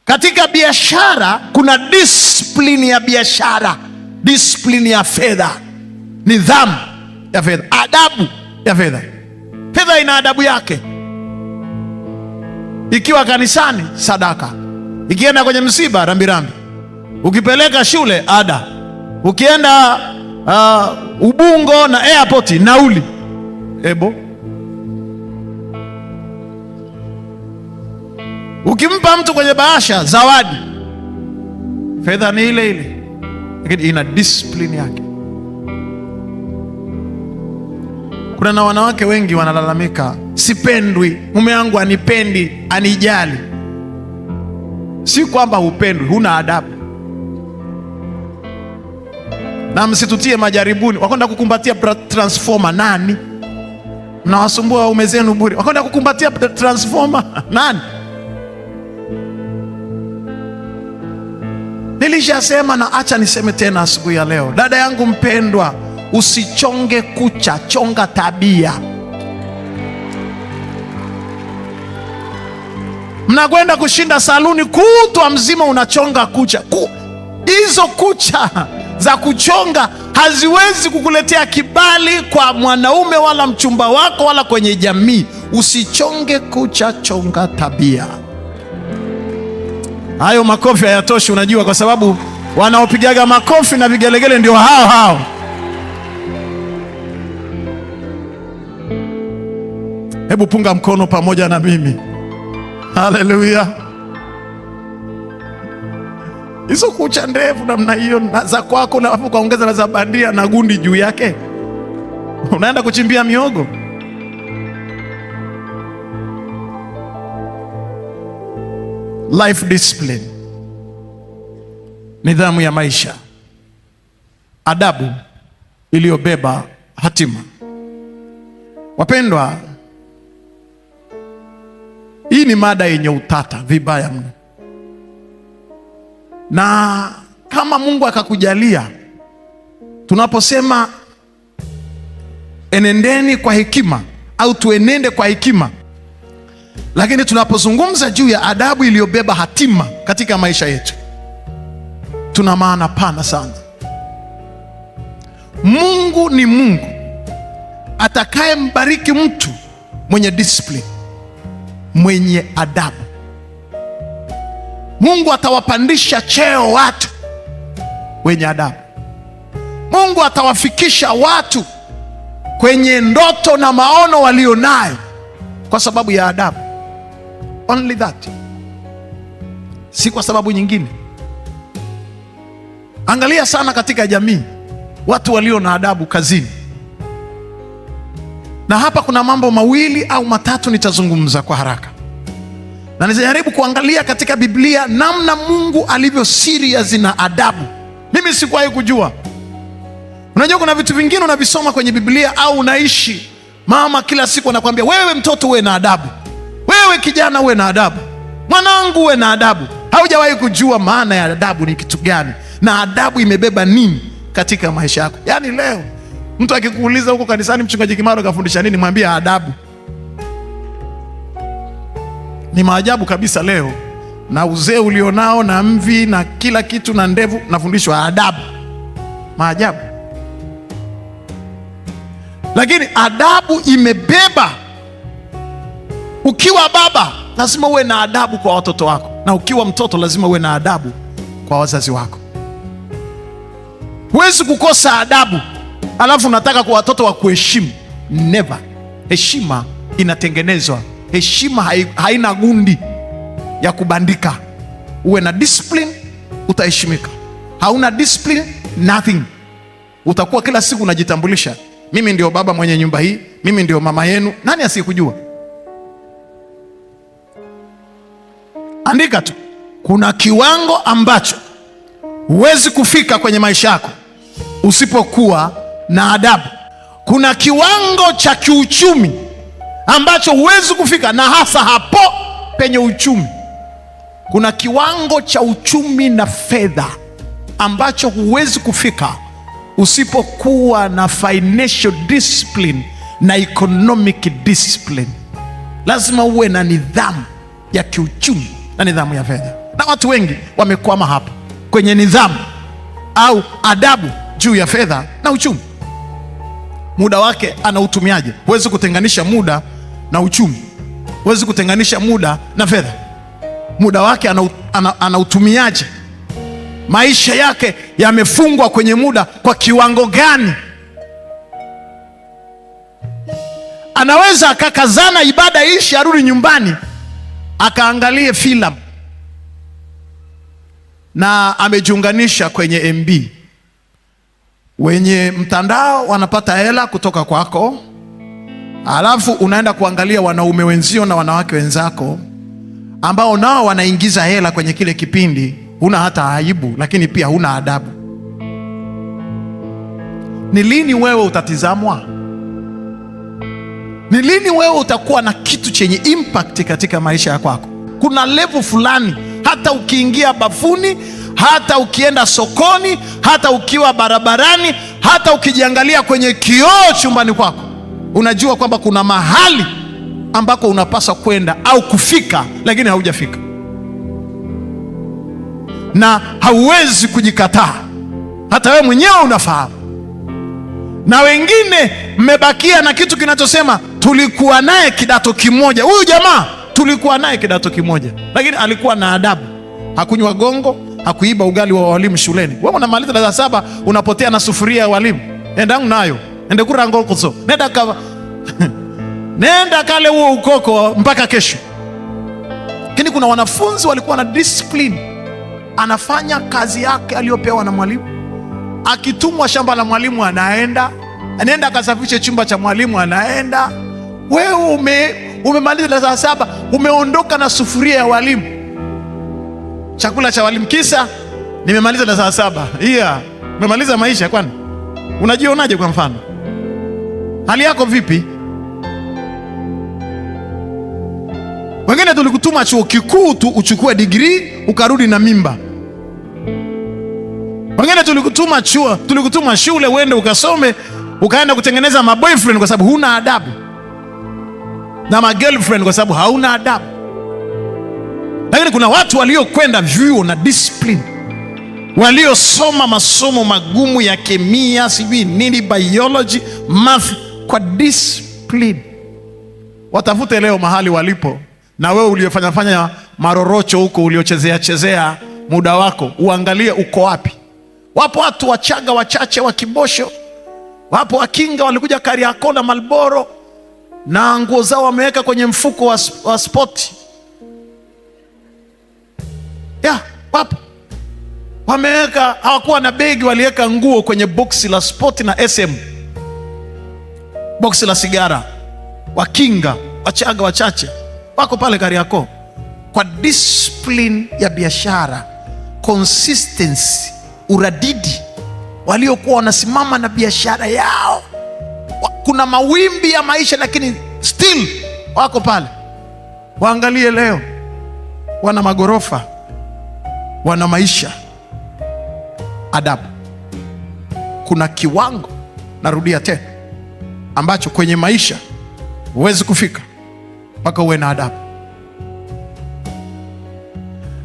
Katika biashara kuna discipline ya biashara, discipline ya fedha, nidhamu ya fedha, adabu ya fedha. Fedha ina adabu yake. Ikiwa kanisani, sadaka. Ikienda kwenye msiba, rambirambi. Ukipeleka shule, ada. Ukienda Ubungo na airport, nauli. Ebo. Ukimpa mtu kwenye bahasha, zawadi. Fedha ni ile ile, lakini ina discipline yake. Kuna na wanawake wengi wanalalamika, sipendwi, mume wangu anipendi, anijali. Si kwamba hupendwi, huna adabu. Na msitutie majaribuni. Wakwenda kukumbatia transformer, nani? Mnawasumbua waume zenu bure. Wakwenda kukumbatia transformer, nani? Nilishasema na acha niseme tena asubuhi ya leo. Dada yangu mpendwa, usichonge kucha, chonga tabia. Mnakwenda kushinda saluni kutwa mzima unachonga kucha. Hizo kucha za kuchonga haziwezi kukuletea kibali kwa mwanaume wala mchumba wako wala kwenye jamii. Usichonge kucha, chonga tabia. Hayo makofi hayatoshi, unajua, kwa sababu wanaopigaga makofi na vigelegele ndio hao hao. Hebu punga mkono pamoja na mimi. Haleluya. Hizo kucha ndefu namna hiyo za kwako, na afu kaongeza na za bandia na gundi juu yake, unaenda kuchimbia miogo. Life discipline, nidhamu ya maisha, adabu iliyobeba hatima. Wapendwa, hii ni mada yenye utata vibaya mno, na kama Mungu akakujalia, tunaposema enendeni kwa hekima au tuenende kwa hekima, lakini tunapozungumza juu ya adabu iliyobeba hatima katika maisha yetu, tuna maana pana sana. Mungu ni Mungu atakayembariki mtu mwenye discipline, mwenye adabu. Mungu atawapandisha cheo watu wenye adabu. Mungu atawafikisha watu kwenye ndoto na maono walionayo kwa sababu ya adabu. Only that. Si kwa sababu nyingine. Angalia sana katika jamii watu walio na adabu kazini. Na hapa kuna mambo mawili au matatu nitazungumza kwa haraka. Na nijaribu kuangalia katika Biblia namna Mungu alivyo serious na adabu. Mimi sikuwahi kujua. Unajua kuna vitu vingine unavisoma kwenye Biblia au unaishi, mama kila siku anakuambia wewe mtoto uwe na adabu, wewe kijana uwe na adabu, mwanangu uwe na adabu. Haujawahi kujua maana ya adabu ni kitu gani na adabu imebeba nini katika maisha yako. Yaani leo mtu akikuuliza huko kanisani, mchungaji Kimaro kafundisha nini, mwambie adabu. Ni maajabu kabisa leo, na uzee ulionao na mvi na kila kitu na ndevu, nafundishwa adabu. Maajabu. Lakini adabu imebeba, ukiwa baba lazima uwe na adabu kwa watoto wako, na ukiwa mtoto lazima uwe na adabu kwa wazazi wako. Huwezi kukosa adabu alafu unataka kwa watoto wa kuheshimu. Never. Heshima inatengenezwa. Heshima haina gundi ya kubandika. Uwe na discipline, utaheshimika. Hauna discipline, nothing. Utakuwa kila siku unajitambulisha, mimi ndio baba mwenye nyumba hii, mimi ndio mama yenu. Nani asiyekujua? Andika tu. Kuna kiwango ambacho huwezi kufika kwenye maisha yako usipokuwa na adabu. Kuna kiwango cha kiuchumi ambacho huwezi kufika, na hasa hapo penye uchumi. Kuna kiwango cha uchumi na fedha ambacho huwezi kufika usipokuwa na financial discipline na economic discipline. Lazima uwe na nidhamu ya kiuchumi na nidhamu ya fedha. Na watu wengi wamekwama hapa kwenye nidhamu au adabu juu ya fedha na uchumi. Muda wake anautumiaje? Huwezi kutenganisha muda na uchumi, huwezi kutenganisha muda na fedha. Muda wake anautumiaje? Maisha yake yamefungwa kwenye muda kwa kiwango gani? Anaweza akakazana ibada ishi, arudi nyumbani akaangalie filamu na amejiunganisha kwenye MB. Wenye mtandao wanapata hela kutoka kwako, alafu unaenda kuangalia wanaume wenzio na wanawake wenzako ambao nao wanaingiza hela kwenye kile kipindi. Huna hata aibu, lakini pia huna adabu. Ni lini wewe utatizamwa? Ni lini wewe utakuwa na kitu chenye impact katika maisha ya kwako? Kuna level fulani, hata ukiingia bafuni, hata ukienda sokoni, hata ukiwa barabarani, hata ukijiangalia kwenye kioo chumbani kwako, unajua kwamba kuna mahali ambako unapaswa kwenda au kufika, lakini haujafika, na hauwezi kujikataa. Hata wewe mwenyewe unafahamu. Na wengine mmebakia na kitu kinachosema tulikuwa naye kidato kimoja. Huyu jamaa tulikuwa naye kidato kimoja, lakini alikuwa na adabu. Hakunywa gongo, hakuiba ugali wa walimu shuleni. Wewe unamaliza darasa 7 unapotea na sufuria ya walimu. Enda nayo, ende kura ngoko, nenda kama nenda kale huo ukoko mpaka kesho. Lakini kuna wanafunzi walikuwa na discipline. Anafanya kazi yake aliyopewa na mwalimu. Akitumwa shamba la mwalimu anaenda akasafishe chumba cha mwalimu, anaenda. Wewe umemaliza darasa 7, umeondoka na sufuria ya walimu, chakula cha walimu, kisa nimemaliza darasa 7. Umemaliza maisha kwani? Unajionaje? Kwa mfano, hali yako vipi? Wengine tulikutuma chuo kikuu tu uchukue degree ukarudi na mimba. Wengine tulikutuma shule uende ukasome, ukaenda kutengeneza maboyfriend kwa sababu huna adabu, na magirlfriend kwa sababu hauna adabu. Lakini kuna watu waliokwenda vyuo na discipline, waliosoma masomo magumu ya kemia, sijui nini, biology, math, kwa discipline. Watafute leo mahali walipo, na wewe uliofanya marorocho huko, uliochezea muda wako, uangalie uko wapi. Wapo watu Wachaga wachache wa Kibosho, wapo Wakinga walikuja Kariakoo na Malboro na nguo zao wameweka kwenye mfuko wa spoti. Wapo wameweka, hawakuwa na begi, waliweka nguo kwenye boksi la spoti na SM, boksi la sigara. Wakinga Wachaga wachache wako pale Kariakoo kwa discipline ya biashara, consistency, uradidi, waliokuwa wanasimama na biashara yao. Kuna mawimbi ya maisha, lakini still wako pale. Waangalie leo, wana magorofa, wana maisha, adabu. Kuna kiwango, narudia tena, ambacho kwenye maisha huwezi kufika mpaka uwe na adabu.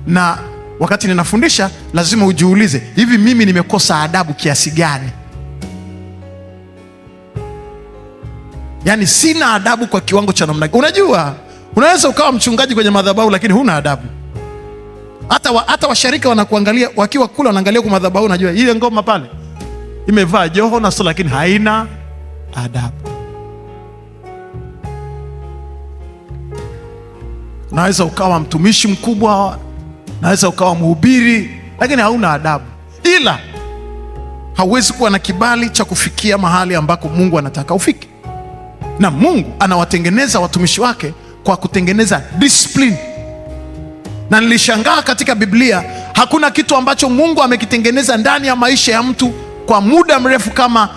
Na wakati ninafundisha lazima ujiulize, hivi mimi nimekosa adabu kiasi gani? Yaani sina adabu kwa kiwango cha namna gani? Unajua, unaweza ukawa mchungaji kwenye madhabahu lakini huna adabu. Hata washarika wanakuangalia wakiwa kula, wanaangalia kwa madhabahu, unajua ile ngoma pale imevaa joho na sio, lakini haina adabu. Unaweza ukawa mtumishi mkubwa, naweza ukawa mhubiri, lakini hauna adabu. Ila hauwezi kuwa na kibali cha kufikia mahali ambako Mungu anataka ufike. Na Mungu anawatengeneza watumishi wake kwa kutengeneza discipline. Na nilishangaa katika Biblia, hakuna kitu ambacho Mungu amekitengeneza ndani ya maisha ya mtu kwa muda mrefu kama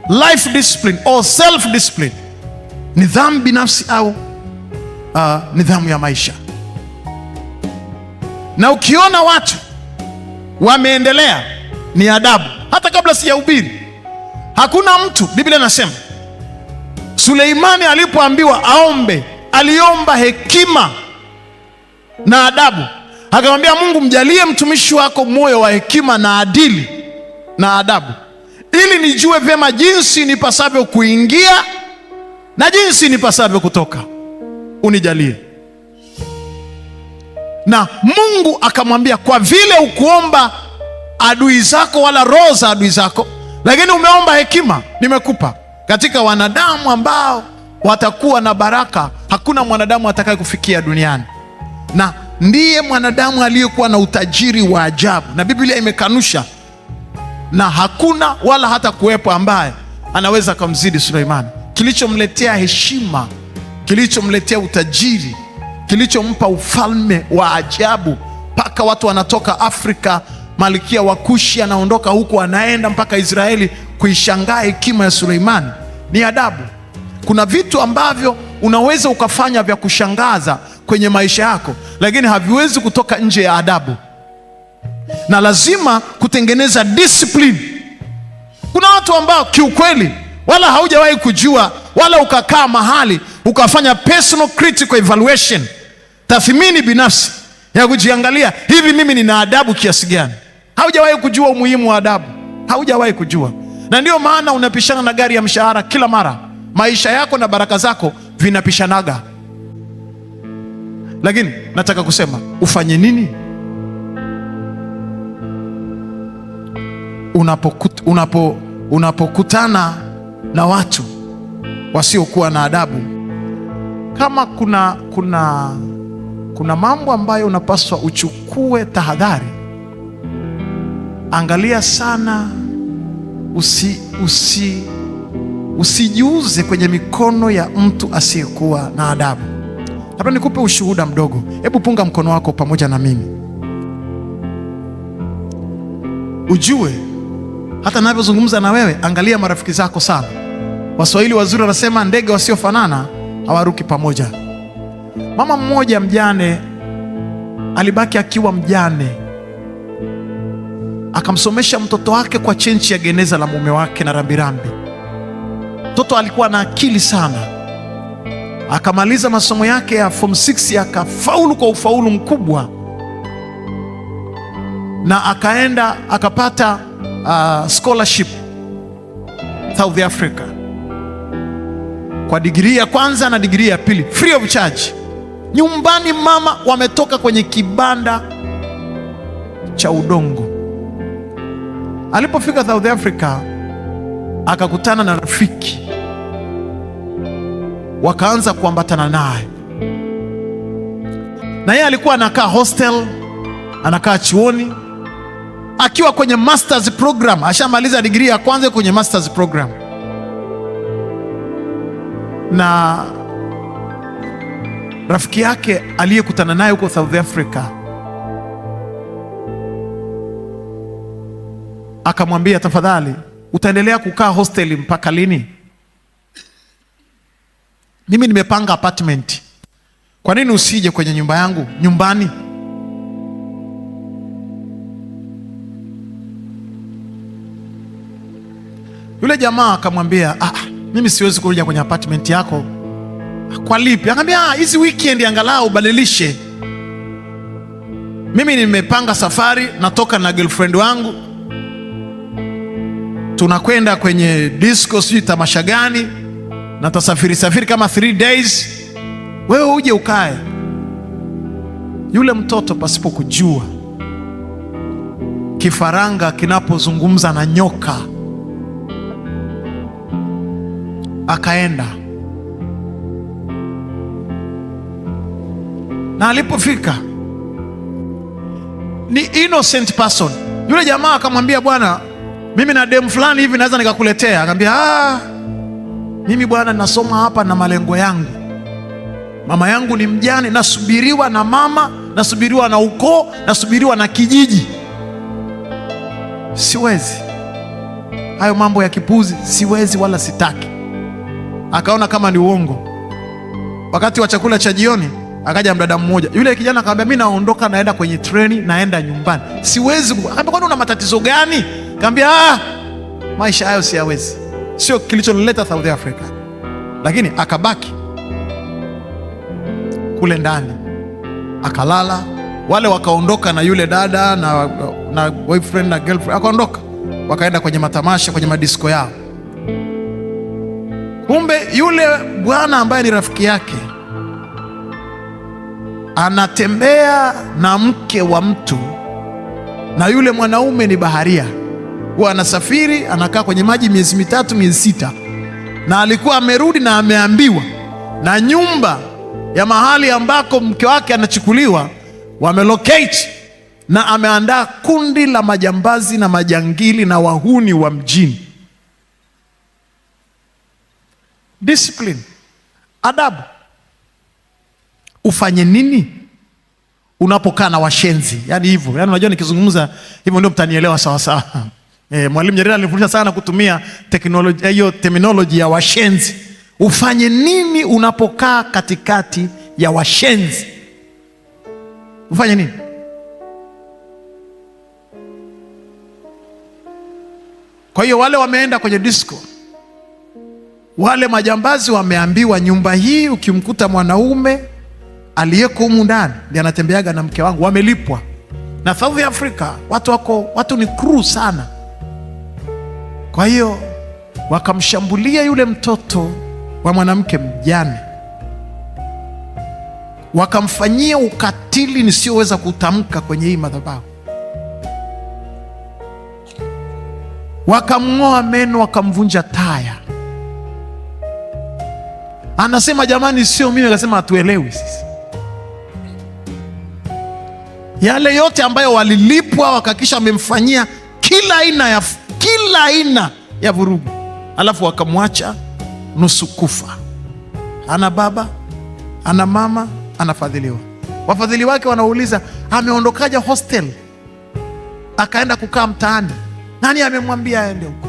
life discipline au self discipline, nidhamu binafsi au nidhamu ya maisha. Na ukiona watu wameendelea, ni adabu. Hata kabla sijahubiri, hakuna mtu, Biblia inasema Suleimani alipoambiwa aombe, aliomba hekima na adabu. Akamwambia Mungu, mjalie mtumishi wako moyo wa hekima na adili na adabu, ili nijue vyema jinsi nipasavyo kuingia na jinsi nipasavyo kutoka. Unijalie. Na Mungu akamwambia, kwa vile ukuomba adui zako wala roho za adui zako, lakini umeomba hekima, nimekupa. Katika wanadamu ambao watakuwa na baraka, hakuna mwanadamu atakaye kufikia duniani, na ndiye mwanadamu aliyekuwa na utajiri wa ajabu, na Biblia imekanusha, na hakuna wala hata kuwepo ambaye anaweza kumzidi Suleimani. Kilichomletea heshima, kilichomletea utajiri, kilichompa ufalme wa ajabu, mpaka watu wanatoka Afrika, Malkia wa Kushi anaondoka huko anaenda mpaka Israeli kuishangaa hekima ya Suleimani, ni adabu. Kuna vitu ambavyo unaweza ukafanya vya kushangaza kwenye maisha yako, lakini haviwezi kutoka nje ya adabu, na lazima kutengeneza discipline. Kuna watu ambao kiukweli wala haujawahi kujua, wala ukakaa mahali ukafanya personal critical evaluation, tathmini binafsi ya kujiangalia, hivi mimi nina adabu kiasi gani? Haujawahi kujua umuhimu wa adabu, haujawahi kujua. Na ndio maana unapishana na gari ya mshahara kila mara. Maisha yako na baraka zako vinapishanaga. Lakini nataka kusema, ufanye nini unapokutana na watu wasiokuwa na adabu? Kama kuna mambo ambayo unapaswa uchukue tahadhari, angalia sana, usijiuze kwenye mikono ya mtu asiyekuwa na adabu. Labda nikupe ushuhuda mdogo. Hebu punga mkono wako pamoja na mimi, ujue hata ninavyozungumza na wewe, angalia marafiki zako sana. Waswahili wazuri wanasema ndege wasiofanana hawaruki pamoja. Mama mmoja mjane alibaki akiwa mjane, akamsomesha mtoto wake kwa chenchi ya geneza la mume wake na rambirambi. Mtoto alikuwa na akili sana, akamaliza masomo yake ya form 6, akafaulu kwa ufaulu mkubwa, na akaenda akapata scholarship South Africa kwa digrii ya kwanza na digrii ya pili, free of charge. Nyumbani mama wametoka kwenye kibanda cha udongo. Alipofika South Africa akakutana na rafiki, wakaanza kuambatana naye, na yeye alikuwa anakaa hostel, anakaa chuoni, akiwa kwenye masters program. Ashamaliza digrii ya kwanza kwenye masters program, na rafiki yake aliyekutana naye huko South Africa akamwambia, tafadhali, utaendelea kukaa hosteli mpaka lini? Mimi nimepanga apartment, kwa nini usije kwenye nyumba yangu nyumbani? Yule jamaa akamwambia, mimi siwezi kuja kwenye apartment yako. Kwa lipi? Akamwambia, hizi weekend angalau ubadilishe. Mimi nimepanga safari, natoka na girlfriend wangu, tunakwenda kwenye disco, sijui tamasha gani, na tasafiri kama 3 days. Wewe uje ukae. Yule mtoto pasipo kujua, kifaranga kinapozungumza na nyoka, akaenda, na alipofika ni innocent person. Yule jamaa akamwambia, bwana, mimi na demu fulani hivi naweza nikakuletea. Akamwambia, mimi bwana, nasoma hapa na malengo yangu. Mama yangu ni mjane, nasubiriwa na mama, nasubiriwa na ukoo, nasubiriwa na kijiji. Siwezi hayo mambo ya kipuzi, siwezi wala sitaki. Akaona kama ni uongo. Wakati wa chakula cha jioni akaja mdada mmoja. Yule kijana akamwambia, mimi naondoka, naenda kwenye treni, naenda nyumbani, siwezi. Akamwambia, kwani una matatizo gani? Akamwambia, maisha hayo siyawezi, sio kilichonileta South Africa. Lakini akabaki kule ndani, akalala, Wale wakaondoka na yule dada na boyfriend na girlfriend, akaondoka wakaenda kwenye matamasha, kwenye madisko yao. Kumbe yule bwana ambaye ni rafiki yake anatembea na mke wa mtu, na yule mwanaume ni baharia. Huwa anasafiri, anakaa kwenye maji miezi 3 miezi 6, na alikuwa amerudi na ameambiwa na nyumba ya mahali ambako mke wake anachukuliwa wamelocate, na ameandaa kundi la majambazi na majangili na wahuni wa mjini. Discipline, adabu. Ufanye nini unapokaa na washenzi? Yaani hivyo, yaani unajua nikizungumza hivyo ndio mtanielewa sawa sawa. Mwalimu Nyerere alifundisha sana kutumia teknolojia hiyo, terminology ya washenzi. Ufanye nini unapokaa katikati ya washenzi? Ufanye nini? Kwa hiyo wale wameenda kwenye disco, wale majambazi wameambiwa, nyumba hii ukimkuta mwanaume aliyeko humu ndani ndiye anatembeaga na mke wangu. Wamelipwa na South Africa, watu ni crew sana. Kwa hiyo wakamshambulia yule mtoto wa mwanamke mjane, wakamfanyia ukatili nisioweza kutamka kwenye hii madhabahu. Wakamng'oa meno, wakamvunja taya. Anasema jamani, sio mimi. Akasema hatuelewi sisi. Yale yote ambayo walilipwa, wakakisha wamemfanyia kila aina ya vurugu, alafu wakamwacha nusu kufa. Ana baba, ana mama, anafadhiliwa. Wafadhili wake wanauliza, ameondokaje hostel akaenda kukaa mtaani? Nani amemwambia aende huko?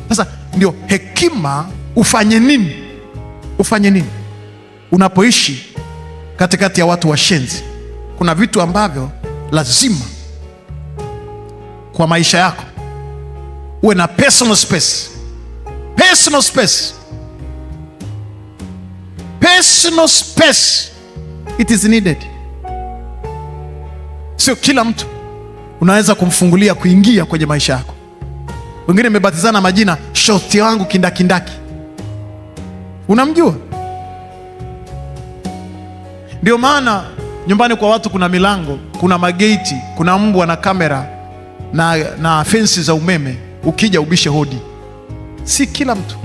Sasa ndio hekima. Ufanye nini? Ufanye nini unapoishi katikati ya watu washenzi? Kuna vitu ambavyo lazima kwa maisha yako uwe na personal space. Personal space. Personal space. It is needed. Sio kila mtu unaweza kumfungulia kuingia kwenye maisha yako. Wengine mebatizana majina, shoti wangu kindakindaki. Unamjua? Ndio maana nyumbani kwa watu kuna milango, kuna mageti, kuna mbwa na kamera na fensi za umeme. Ukija ubishe hodi. Si kila mtu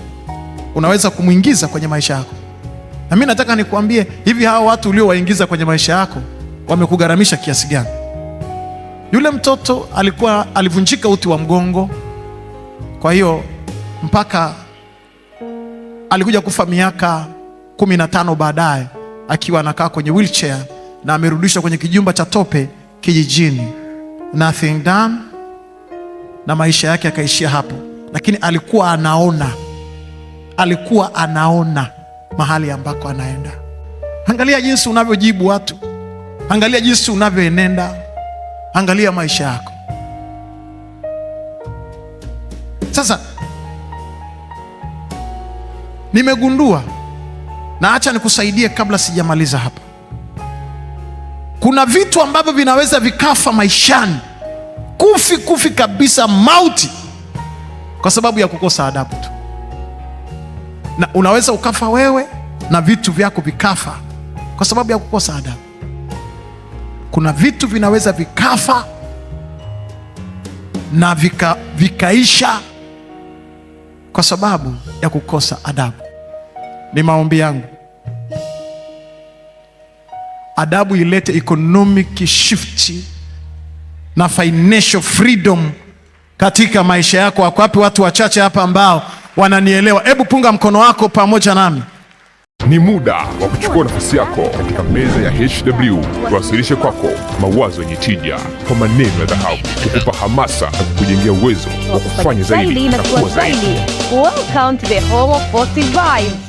unaweza kumwingiza kwenye maisha yako. Na mimi nataka nikuambie hivi, hawa watu uliowaingiza kwenye maisha yako wamekugharamisha kiasi gani? Yule mtoto alivunjika uti wa mgongo, kwa hiyo mpaka alikuja kufa miaka 15 baadaye akiwa anakaa kwenye wheelchair, na amerudishwa kwenye kijumba cha tope kijijini. Nothing done, na maisha yake akaishia hapo. Lakini alikuwa anaona mahali ambako anaenda. Angalia jinsi unavyojibu watu, angalia jinsi unavyoenenda, angalia maisha yako. Sasa nimegundua, na acha nikusaidie kabla sijamaliza hapa. Kuna vitu ambavyo vinaweza vikafa maishani, kufi kabisa, mauti, kwa sababu ya kukosa adabu tu. Na unaweza ukafa wewe na vitu vyako vikafa kwa sababu ya kukosa adabu. Kuna vitu vinaweza vikafa na vikaisha kwa sababu ya kukosa adabu. Ni maombi yangu adabu ilete economic shift na financial freedom katika maisha yako. Wako wapi watu wachache hapa ambao wananielewa? Hebu punga mkono wako pamoja nami. Ni muda wa kuchukua nafasi yako katika meza ya HW, tuwasilishe kwako mawazo yenye tija kwa maneno ya dhahabu, kukupa hamasa na kukujengea uwezo wa kufanya zaidi na kuwa zaidi. Welcome to the home of positive vibes.